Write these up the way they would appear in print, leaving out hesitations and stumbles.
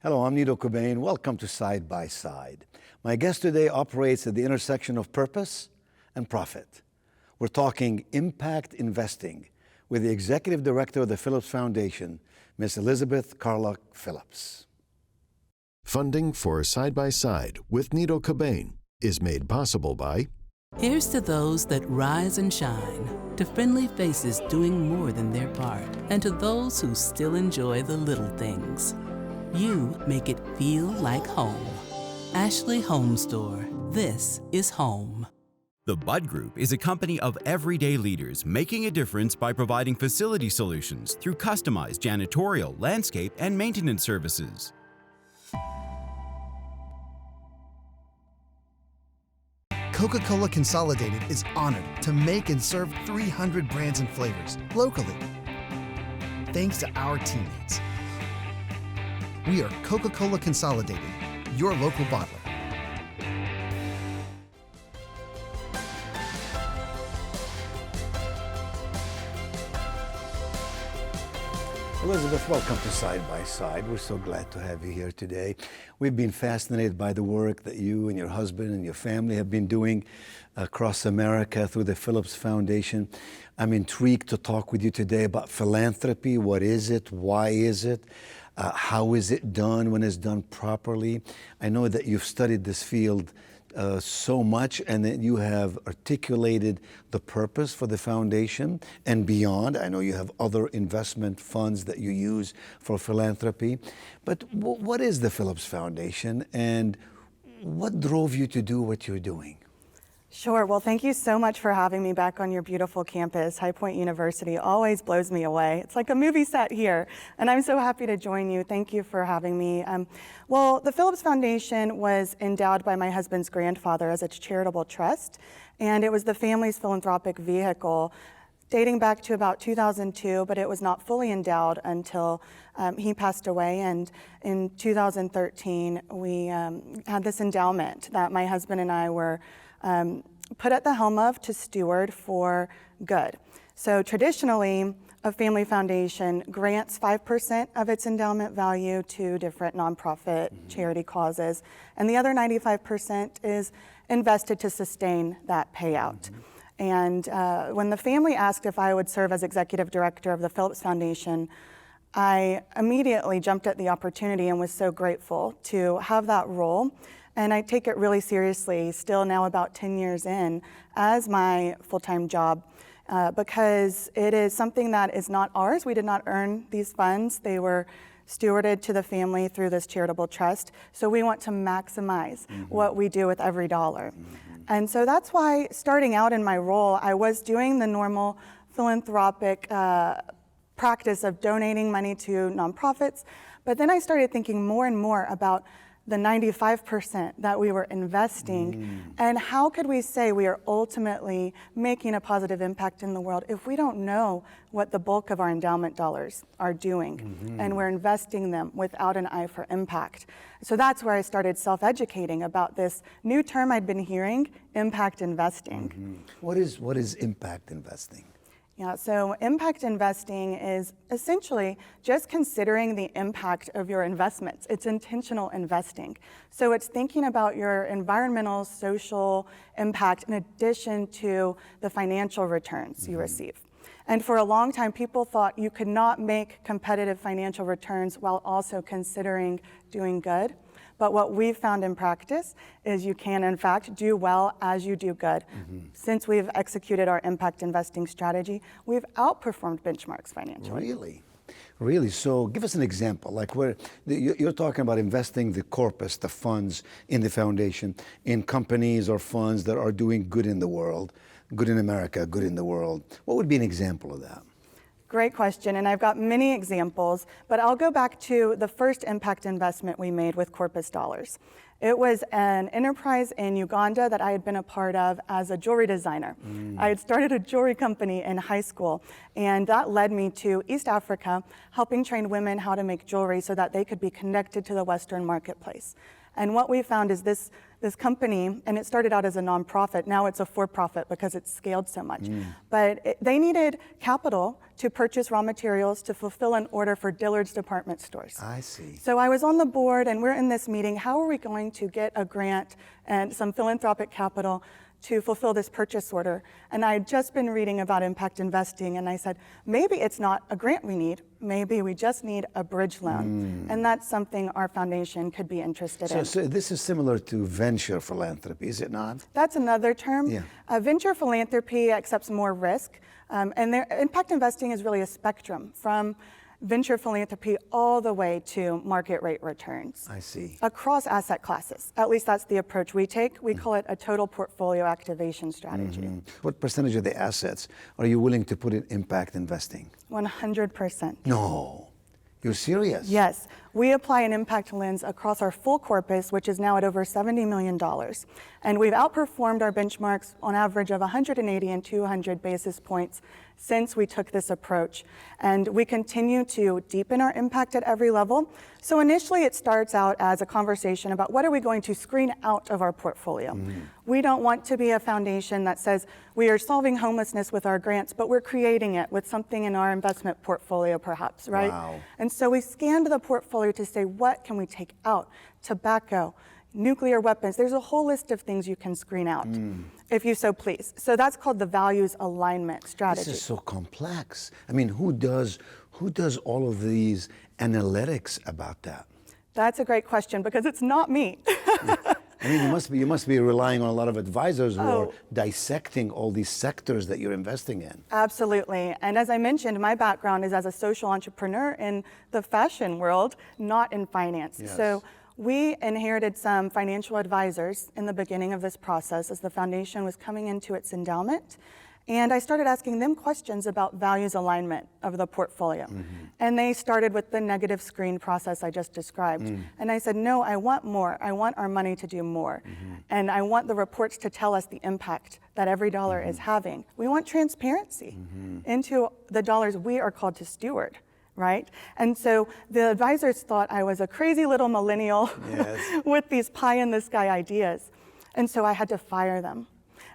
Hello, I'm Nido Qubein. Welcome to Side by Side. My guest today operates at the intersection of purpose and profit. We're talking impact investing with the Executive Director of the Phillips Foundation, Ms. Elizabeth Carlock Phillips. Funding for Side by Side with Nido Qubein is made possible by... Here's to those that rise and shine, to friendly faces doing more than their part, and to those who still enjoy the little things. You make it feel like home. Ashley Home Store. This is home. The Bud Group is a company of everyday leaders making a difference by providing facility solutions through customized janitorial, landscape, and maintenance services. Coca-Cola Consolidated is honored to make and serve 300 brands and flavors locally. Thanks to our teammates. We are Coca-Cola Consolidated, your local bottler. Elizabeth, welcome to Side by Side. We're so glad to have you here today. We've been fascinated by the work that you and your husband and your family have been doing across America through the Phillips Foundation. I'm intrigued to talk with you today about philanthropy. What is it? Why is it? How is it done when it's done properly? I know that you've studied this field so much, and that you have articulated the purpose for the foundation and beyond. I know you have other investment funds that you use for philanthropy. But what is the Phillips Foundation, and what drove you to do what you're doing? Sure. Well, thank you so much for having me back on your beautiful campus. High Point University always blows me away. It's like a movie set here, and I'm so happy to join you. Thank you for having me. Well, the Phillips Foundation was endowed by my husband's grandfather as a charitable trust, and it was the family's philanthropic vehicle dating back to about 2002, but it was not fully endowed until he passed away. And in 2013, we had this endowment that my husband and I were put at the helm of to steward for good. So traditionally, a family foundation grants 5% of its endowment value to different nonprofit charity causes, and the other 95% is invested to sustain that payout. And when the family asked if I would serve as executive director of the Phillips Foundation, I immediately jumped at the opportunity and was so grateful to have that role. And I take it really seriously, still now about 10 years in, as my full-time job, because it is something that is not ours. We did not earn these funds. They were stewarded to the family through this charitable trust. So we want to maximize what we do with every dollar. And so that's why, starting out in my role, I was doing the normal philanthropic practice of donating money to nonprofits. But then I started thinking more and more about the 95% that we were investing, and how could we say we are ultimately making a positive impact in the world if we don't know what the bulk of our endowment dollars are doing, and we're investing them without an eye for impact. So that's where I started self-educating about this new term I'd been hearing, impact investing. What is impact investing? Yeah, so impact investing is essentially just considering the impact of your investments. It's intentional investing. So it's thinking about your environmental, social impact in addition to the financial returns you receive. And for a long time, people thought you could not make competitive financial returns while also considering doing good. But what we've found in practice is you can, in fact, do well as you do good. Since we've executed our impact investing strategy, we've outperformed benchmarks financially. Really? Really? So give us an example. Like you're talking about investing the corpus, the funds in the foundation, in companies or funds that are doing good in the world, good in America, good in the world. What would be an example of that? Great question, and I've got many examples, but I'll go back to the first impact investment we made with Corpus dollars. It was an enterprise in Uganda that I had been a part of as a jewelry designer. I had started a jewelry company in high school, and that led me to East Africa, helping train women how to make jewelry so that they could be connected to the Western marketplace. And what we found is this this company, and it started out as a nonprofit. Now it's a for-profit because it's scaled so much. But they needed capital to purchase raw materials to fulfill an order for Dillard's department stores. I see. So I was on the board, and we're in this meeting. How are we going to get a grant and some philanthropic capital to fulfill this purchase order? And I had just been reading about impact investing, and I said, maybe it's not a grant we need, maybe we just need a bridge loan. And that's something our foundation could be interested in. So this is similar to venture philanthropy, is it not? That's another term. Yeah. Venture philanthropy accepts more risk, and impact investing is really a spectrum from venture philanthropy all the way to market rate returns. I see. Across asset classes. At least that's the approach we take. We call it a total portfolio activation strategy. What percentage of the assets are you willing to put in impact investing? 100%. No. You're serious? Yes. We apply an impact lens across our full corpus, which is now at over $70 million. And we've outperformed our benchmarks on average of 180 and 200 basis points since we took this approach. And we continue to deepen our impact at every level. So initially it starts out as a conversation about what are we going to screen out of our portfolio. We don't want to be a foundation that says we are solving homelessness with our grants, but we're creating it with something in our investment portfolio perhaps, right? Wow. And so we scanned the portfolio to say, what can we take out? Tobacco, nuclear weapons, there's a whole list of things you can screen out, if you so please. So that's called the values alignment strategy. This is so complex. I mean, who does all of these analytics about that? That's a great question because it's not me. I mean, you must be relying on a lot of advisors who are dissecting all these sectors that you're investing in. Absolutely. And as I mentioned, my background is as a social entrepreneur in the fashion world, not in finance. Yes. So we inherited some financial advisors in the beginning of this process as the foundation was coming into its endowment. And I started asking them questions about values alignment of the portfolio. And they started with the negative screen process I just described. And I said, no, I want more. I want our money to do more. And I want the reports to tell us the impact that every dollar is having. We want transparency into the dollars we are called to steward. Right? And so the advisors thought I was a crazy little millennial with these pie-in-the-sky ideas. And so I had to fire them.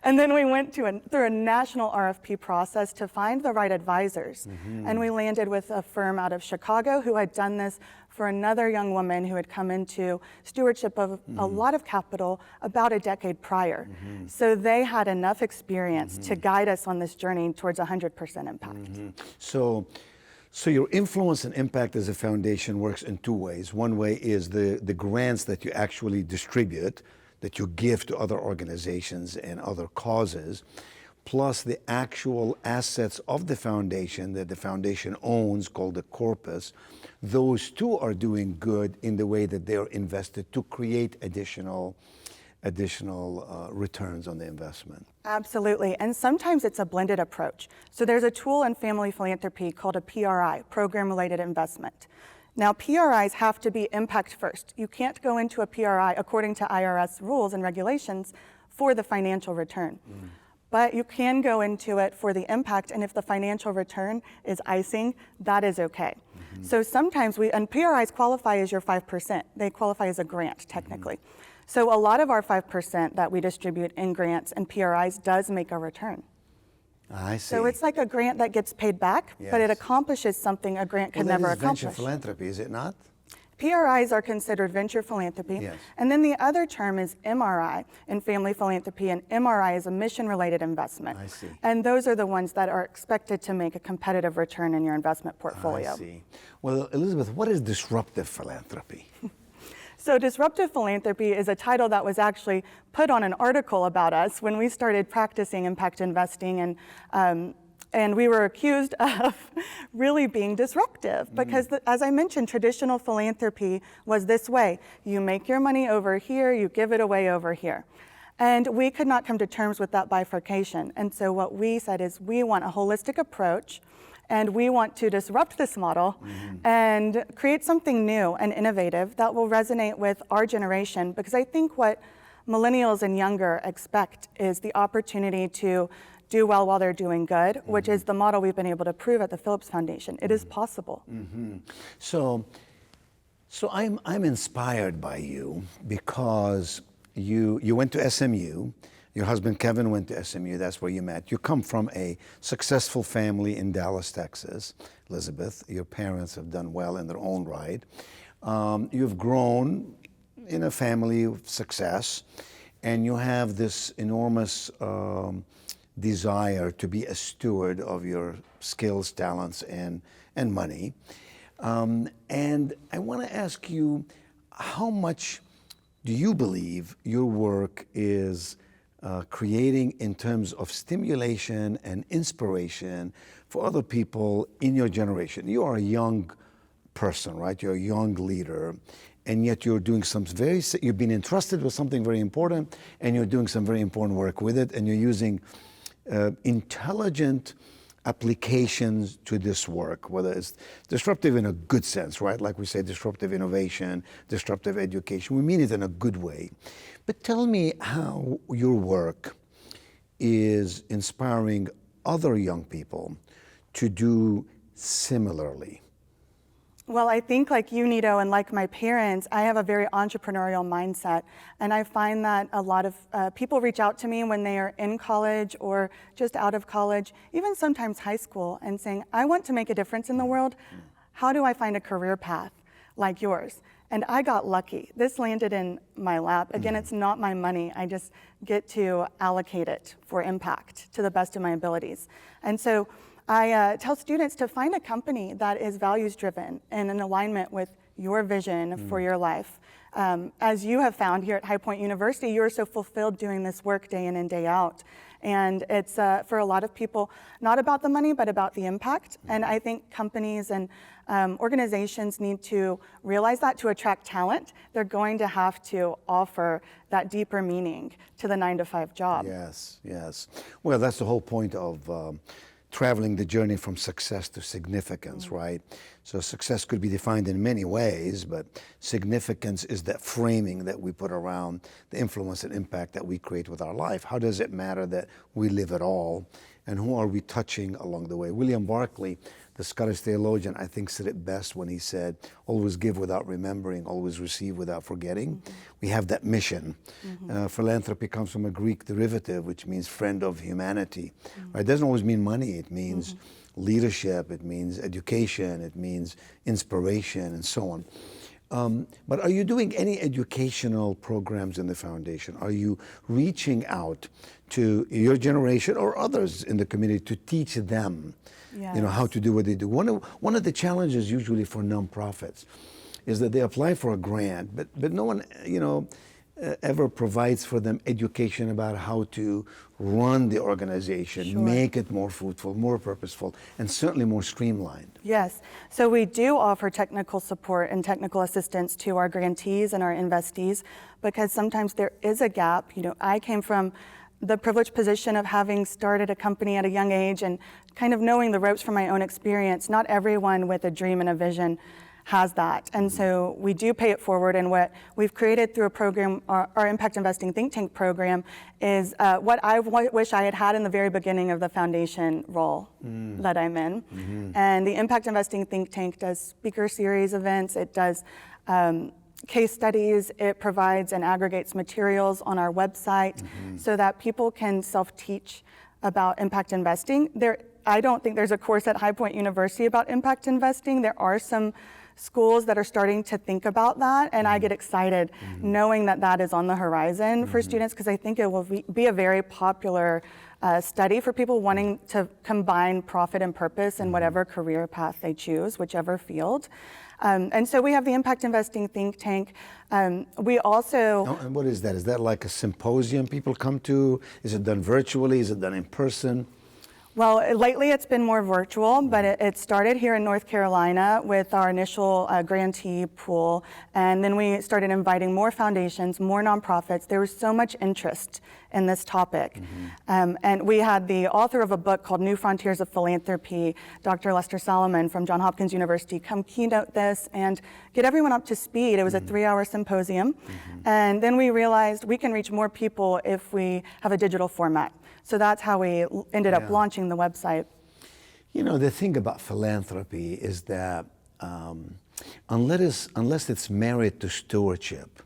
And then we went through a national RFP process to find the right advisors. And we landed with a firm out of Chicago who had done this for another young woman who had come into stewardship of a lot of capital about a decade prior. So they had enough experience to guide us on this journey towards 100% impact. So your influence and impact as a foundation works in two ways. One way is the grants that you actually distribute, that you give to other organizations and other causes, plus the actual assets of the foundation that the foundation owns, called the corpus. Those two are doing good in the way that they are invested to create additional returns on the investment. Absolutely, and sometimes it's a blended approach. So there's a tool in family philanthropy called a PRI, program-related investment. Now, PRIs have to be impact first. You can't go into a PRI according to IRS rules and regulations for the financial return. But you can go into it for the impact, and if the financial return is icing, that is okay. So sometimes and PRIs qualify as your 5%. They qualify as a grant, technically. So a lot of our 5% that we distribute in grants and PRIs does make a return. I see. So it's like a grant that gets paid back, but it accomplishes something a grant could never accomplish. Venture philanthropy, is it not? PRIs are considered venture philanthropy. And then the other term is MRI in family philanthropy, and MRI is a mission-related investment. I see. And those are the ones that are expected to make a competitive return in your investment portfolio. I see. Well, Elizabeth, what is disruptive philanthropy? So disruptive philanthropy is a title that was actually put on an article about us when we started practicing impact investing, and we were accused of really being disruptive because, as I mentioned, traditional philanthropy was this way. You make your money over here, you give it away over here. And we could not come to terms with that bifurcation. And so what we said is we want a holistic approach, and we want to disrupt this model and create something new and innovative that will resonate with our generation, because I think what millennials and younger expect is the opportunity to do well while they're doing good, which is the model we've been able to prove at the Phillips Foundation. It is possible. So I'm inspired by you because you went to SMU. Your husband Kevin went to SMU. That's where you met. You come from a successful family in Dallas, Texas. Elizabeth, your parents have done well in their own right. You've grown in a family of success, and you have this enormous desire to be a steward of your skills, talents, and money. And I want to ask you, how much do you believe your work is creating in terms of stimulation and inspiration for other people in your generation? You are a young person, right? You're a young leader, and yet you're doing you've been entrusted with something very important, and you're doing some very important work with it, and you're using intelligent applications to this work, whether it's disruptive in a good sense, right? Like we say, disruptive innovation, disruptive education. We mean it in a good way. But tell me how your work is inspiring other young people to do similarly. Well, I think like you, Nido, and like my parents, I have a very entrepreneurial mindset. And I find that a lot of people reach out to me when they are in college or just out of college, even sometimes high school, and saying, I want to make a difference in the world. How do I find a career path like yours? And I got lucky. This landed in my lap. Again, it's not my money. I just get to allocate it for impact to the best of my abilities. And so I tell students to find a company that is values-driven and in alignment with your vision for your life. As you have found here at High Point University, you are so fulfilled doing this work day in and day out. And it's, for a lot of people, not about the money, but about the impact. And I think companies and organizations need to realize that to attract talent, they're going to have to offer that deeper meaning to the 9-to-5 job. Yes, yes. Well, that's the whole point of traveling the journey from success to significance, right? So success could be defined in many ways, but significance is that framing that we put around the influence and impact that we create with our life. How does it matter that we live at all? And who are we touching along the way? William Barclay, the Scottish theologian, I think said it best when he said, always give without remembering, always receive without forgetting. We have that mission. Philanthropy comes from a Greek derivative, which means friend of humanity. Right? It doesn't always mean money. It means leadership, it means education, it means inspiration, and so on. But are you doing any educational programs in the foundation? Are you reaching out to your generation or others in the community to teach them, you know, how to do what they do? One of the challenges usually for nonprofits is that they apply for a grant, but no one, you know, ever provides for them education about how to run the organization, make it more fruitful, more purposeful, and certainly more streamlined. Yes, so we do offer technical support and technical assistance to our grantees and our investees, because sometimes there is a gap. You know, I came from the privileged position of having started a company at a young age and kind of knowing the ropes from my own experience. Not everyone with a dream and a vision has that. And so we do pay it forward, and what we've created through a program, our Impact Investing Think Tank program, is what I wish I had had in the very beginning of the foundation role that I'm in. And the Impact Investing Think Tank does speaker series events, it does case studies, it provides and aggregates materials on our website so that people can self-teach about impact investing. I don't think there's a course at High Point University about impact investing. There are some schools that are starting to think about that, and I get excited knowing that that is on the horizon for students, because I think it will be a very popular study for people wanting to combine profit and purpose in whatever career path they choose, whichever field. And so we have the Impact Investing Think Tank. We also... And what is that? Is that like a symposium people come to? Is it done virtually? Is it done in person? Well, lately it's been more virtual, but it started here in North Carolina with our initial grantee pool, and then we started inviting more foundations, more nonprofits. There was so much interest in this topic. And we had the author of a book called New Frontiers of Philanthropy, Dr. Lester Solomon from Johns Hopkins University, come keynote this and get everyone up to speed. It was a 3-hour symposium. And then we realized we can reach more people if we have a digital format. So that's how we ended up launching the website. You know, the thing about philanthropy is that unless it's married to stewardship,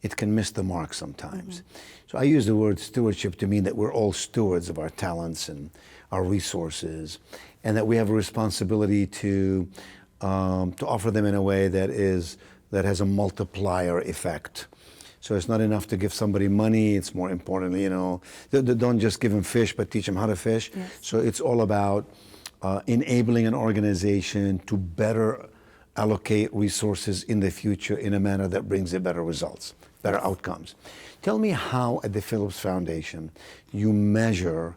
it can miss the mark sometimes. So I use the word stewardship to mean that we're all stewards of our talents and our resources, and that we have a responsibility to offer them in a way that has a multiplier effect. So it's not enough to give somebody money. It's more importantly, don't just give them fish, but teach them how to fish. Yes. So it's all about enabling an organization to better allocate resources in the future in a manner that brings it better results, better outcomes. Tell me how at the Phillips Foundation you measure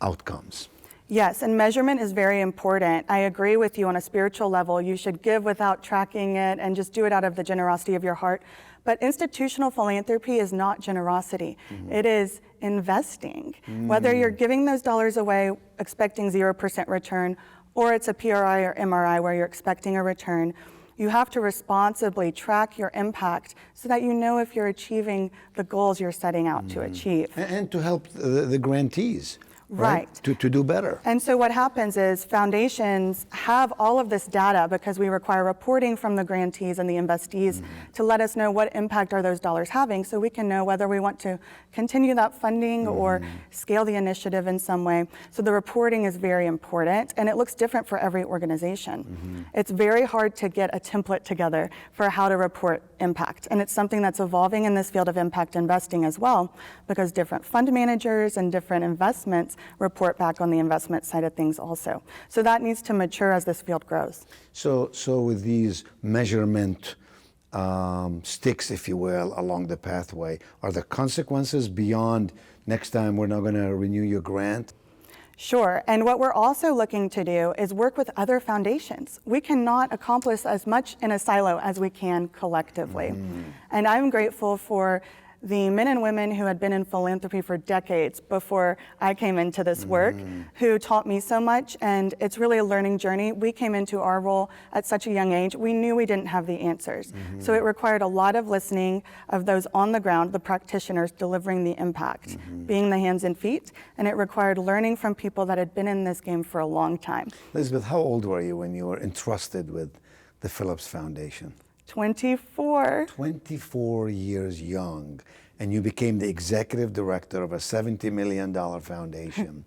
outcomes. Yes, and measurement is very important. I agree with you on a spiritual level. You should give without tracking it and just do it out of the generosity of your heart. But institutional philanthropy is not generosity. It is investing. Whether you're giving those dollars away expecting 0% return, or it's a PRI or MRI where you're expecting a return, you have to responsibly track your impact so that you know if you're achieving the goals you're setting out to achieve. And to help the grantees. Right. To do better. And so what happens is foundations have all of this data because we require reporting from the grantees and the investees to let us know what impact are those dollars having, so we can know whether we want to continue that funding or scale the initiative in some way. So the reporting is very important, and it looks different for every organization. It's very hard to get a template together for how to report impact, and it's something that's evolving in this field of impact investing as well, because different fund managers and different investments report back on the investment side of things also. So that needs to mature as this field grows. So with these measurement sticks, if you will, along the pathway, are there consequences beyond next time we're not going to renew your grant? Sure, and what we're also looking to do is work with other foundations. We cannot accomplish as much in a silo as we can collectively. And I'm grateful for the men and women who had been in philanthropy for decades before I came into this work, who taught me so much, and it's really a learning journey. We came into our role at such a young age. We knew we didn't have the answers. So it required a lot of listening of those on the ground, the practitioners delivering the impact, being the hands and feet, and it required learning from people that had been in this game for a long time. Elizabeth, how old were you when you were entrusted with the Phillips Foundation? 24. 24 years young, and you became the executive director of a $70 million foundation.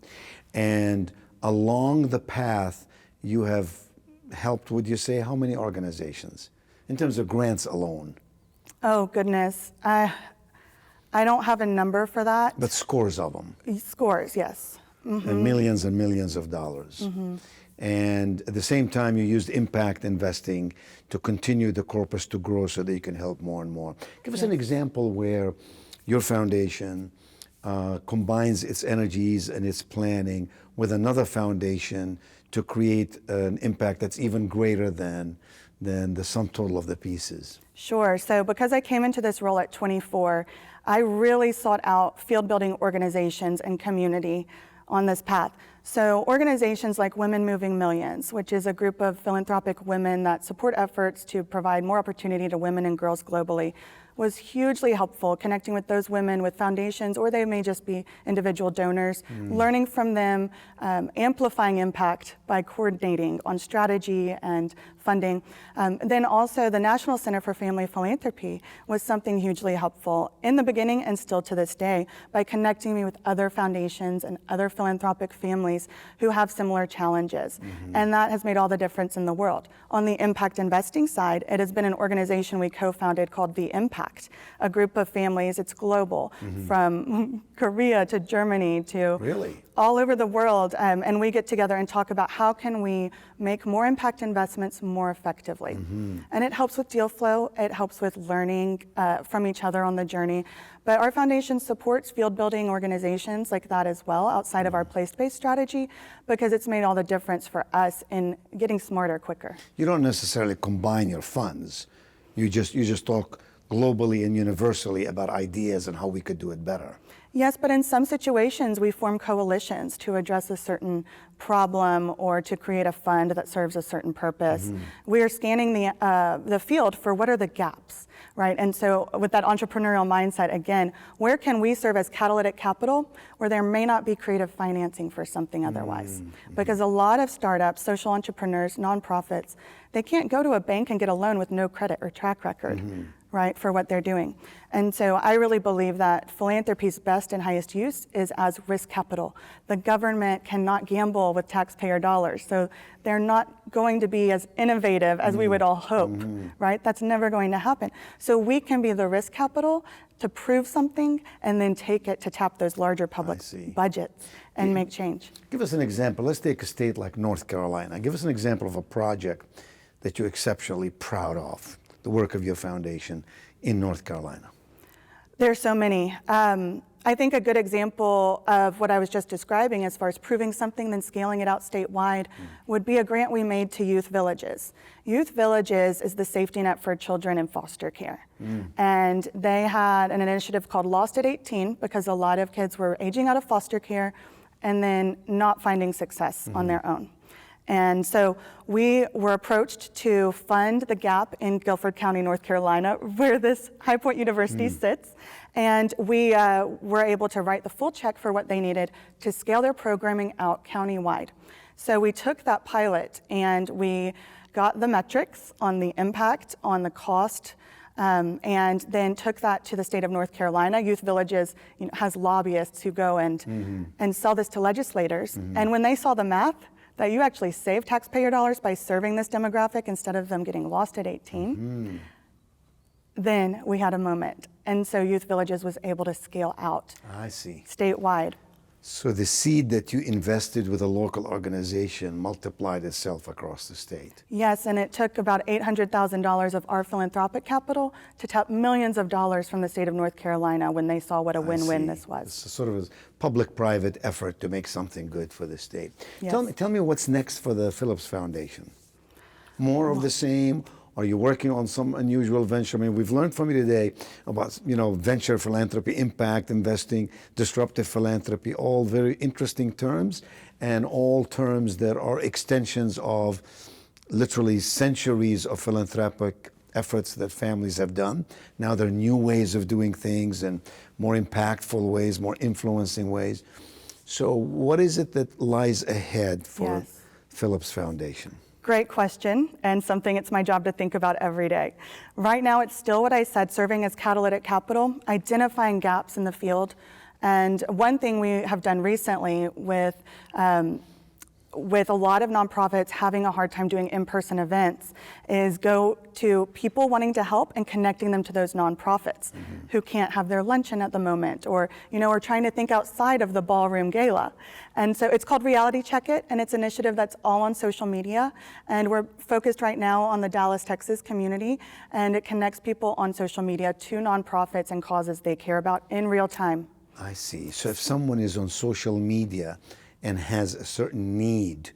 And along the path, you have helped, would you say, how many organizations in terms of grants alone? Oh, goodness. I don't have a number for that. But scores of them. Scores, yes. And millions of dollars. And at the same time, you used impact investing to continue the corpus to grow so that you can help more and more. Give us an example where your foundation combines its energies and its planning with another foundation to create an impact that's even greater than the sum total of the pieces. Sure. So because I came into this role at 24, I really sought out field building organizations and community on this path. So organizations like Women Moving Millions, which is a group of philanthropic women that support efforts to provide more opportunity to women and girls globally, was hugely helpful, connecting with those women with foundations, or they may just be individual donors, learning from them, amplifying impact by coordinating on strategy and funding. Then also the National Center for Family Philanthropy was something hugely helpful in the beginning and still to this day by connecting me with other foundations and other philanthropic families who have similar challenges. And that has made all the difference in the world. On the impact investing side, it has been an organization we co-founded called The Impact, a group of families, it's global, from Korea to Germany to all over the world, and we get together and talk about how can we make more impact investments more effectively. And it helps with deal flow, it helps with learning from each other on the journey. But our foundation supports field building organizations like that as well, outside of our place-based strategy, because it's made all the difference for us in getting smarter quicker. You don't necessarily combine your funds. You just talk globally and universally about ideas and how we could do it better. Yes, but in some situations we form coalitions to address a certain problem or to create a fund that serves a certain purpose. We are scanning the field for what are the gaps, right? And so with that entrepreneurial mindset, again, where can we serve as catalytic capital where there may not be creative financing for something otherwise? Because a lot of startups, social entrepreneurs, nonprofits, they can't go to a bank and get a loan with no credit or track record. right, for what they're doing. And so I really believe that philanthropy's best and highest use is as risk capital. The government cannot gamble with taxpayer dollars, so they're not going to be as innovative as we would all hope, right? That's never going to happen. So we can be the risk capital to prove something and then take it to tap those larger public budgets and make change. Give us an example. Let's take a state like North Carolina. Give us an example of a project that you're exceptionally proud of, the work of your foundation in North Carolina. There's so many. I think a good example of what I was just describing as far as proving something then scaling it out statewide would be a grant we made to Youth Villages. Youth Villages is the safety net for children in foster care. And they had an initiative called Lost at 18 because a lot of kids were aging out of foster care and then not finding success on their own. And so we were approached to fund the gap in Guilford County, North Carolina, where this High Point University sits. And we were able to write the full check for what they needed to scale their programming out countywide. So we took that pilot and we got the metrics on the impact, on the cost, and then took that to the state of North Carolina. Youth Villages has lobbyists who go and sell this to legislators. And when they saw the math, that you actually save taxpayer dollars by serving this demographic instead of them getting lost at 18, then we had a moment. And so Youth Villages was able to scale out statewide. So the seed that you invested with a local organization multiplied itself across the state. Yes, and it took about $800,000 of our philanthropic capital to tap millions of dollars from the state of North Carolina when they saw what a win-win this was. It's sort of a public-private effort to make something good for the state. Yes. Tell me what's next for the Phillips Foundation. More of the same? Are you working on some unusual venture? I mean, we've learned from you today about, venture philanthropy, impact investing, disruptive philanthropy, all very interesting terms, and all terms that are extensions of literally centuries of philanthropic efforts that families have done. Now there are new ways of doing things and more impactful ways, more influencing ways. So what is it that lies ahead for Phillips Foundation? Great question, and something it's my job to think about every day. Right now, it's still what I said, serving as catalytic capital, identifying gaps in the field. And one thing we have done recently with a lot of nonprofits having a hard time doing in-person events is go to people wanting to help and connecting them to those nonprofits who can't have their luncheon at the moment, or are trying to think outside of the ballroom gala. And so it's called Reality Check It, and it's an initiative that's all on social media, and we're focused right now on the Dallas, Texas community, and it connects people on social media to nonprofits and causes they care about in real time. I see. So if someone is on social media and has a certain need,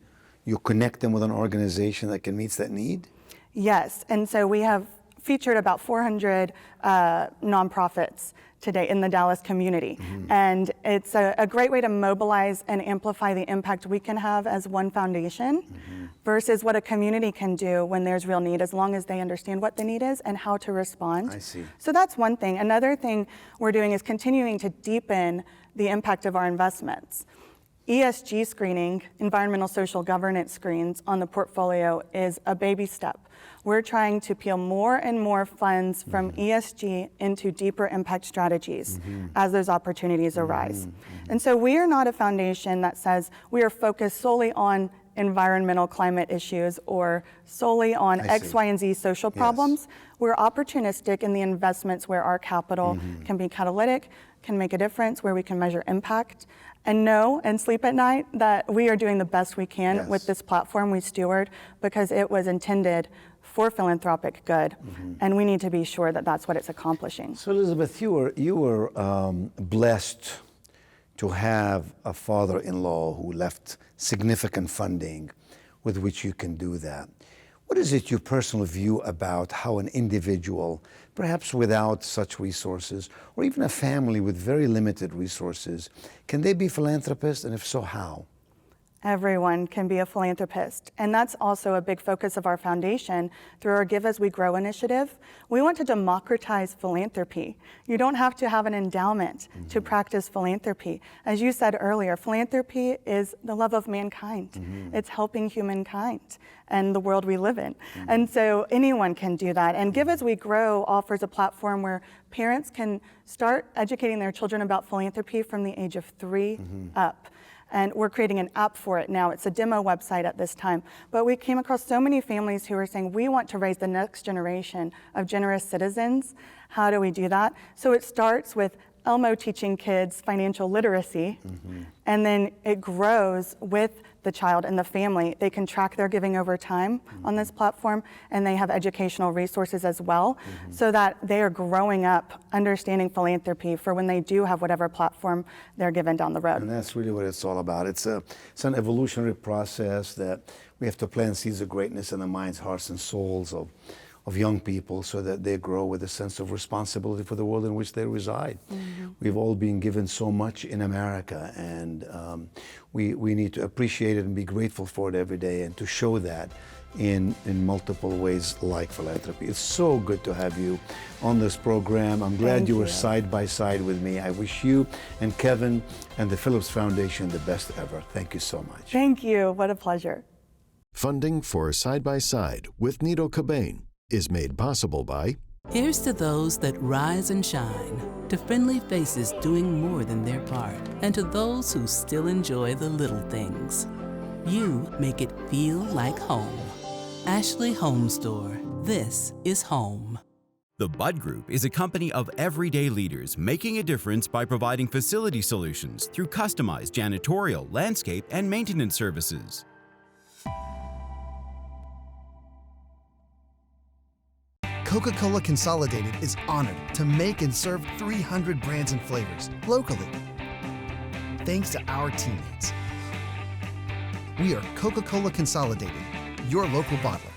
you connect them with an organization that can meet that need? Yes, and so we have featured about 400 nonprofits today in the Dallas community. And it's a great way to mobilize and amplify the impact we can have as one foundation versus what a community can do when there's real need, as long as they understand what the need is and how to respond. I see. So that's one thing. Another thing we're doing is continuing to deepen the impact of our investments. ESG screening, environmental social governance screens on the portfolio is a baby step. We're trying to peel more and more funds from ESG into deeper impact strategies as those opportunities arise. And so we are not a foundation that says we are focused solely on environmental climate issues or solely on X, Y, and Z social problems. We're opportunistic in the investments where our capital can be catalytic, can make a difference, where we can measure impact, and know and sleep at night that we are doing the best we can with this platform we steward, because it was intended for philanthropic good, and we need to be sure that that's what it's accomplishing. So Elizabeth, you were blessed to have a father-in-law who left significant funding with which you can do that. What is it your personal view about how an individual, perhaps without such resources, or even a family with very limited resources, can they be philanthropists, and if so, how? Everyone can be a philanthropist, and that's also a big focus of our foundation through our Give As We Grow initiative. We want to democratize philanthropy. You don't have to have an endowment to practice philanthropy. As you said earlier, philanthropy is the love of mankind. It's helping humankind and the world we live in. And so anyone can do that. And Give As We Grow offers a platform where parents can start educating their children about philanthropy from the age of 3 up. And we're creating an app for it now. It's a demo website at this time. But we came across so many families who are saying, we want to raise the next generation of generous citizens. How do we do that? So it starts with Elmo teaching kids financial literacy, and then it grows with the child and the family. They can track their giving over time on this platform, and they have educational resources as well, so that they are growing up understanding philanthropy for when they do have whatever platform they're given down the road. And that's really what it's all about. It's an evolutionary process that we have to plant seeds of greatness in the minds, hearts, and souls of young people so that they grow with a sense of responsibility for the world in which they reside. We've all been given so much in America, and we need to appreciate it and be grateful for it every day, and to show that in multiple ways like philanthropy. It's so good to have you on this program. I'm glad you were side by side with me. I wish you and Kevin and the Phillips Foundation the best ever. Thank you so much. Thank you. What a pleasure. Funding for Side by Side with Nido Qubein is made possible by Here's to those that rise and shine, to friendly faces doing more than their part, and to those who still enjoy the little things. You make it feel like home. Ashley Home Store. This is home. The Bud Group is a company of everyday leaders making a difference by providing facility solutions through customized janitorial, landscape, and maintenance services. Coca-Cola Consolidated is honored to make and serve 300 brands and flavors locally. Thanks to our teammates. We are Coca-Cola Consolidated, your local bottler.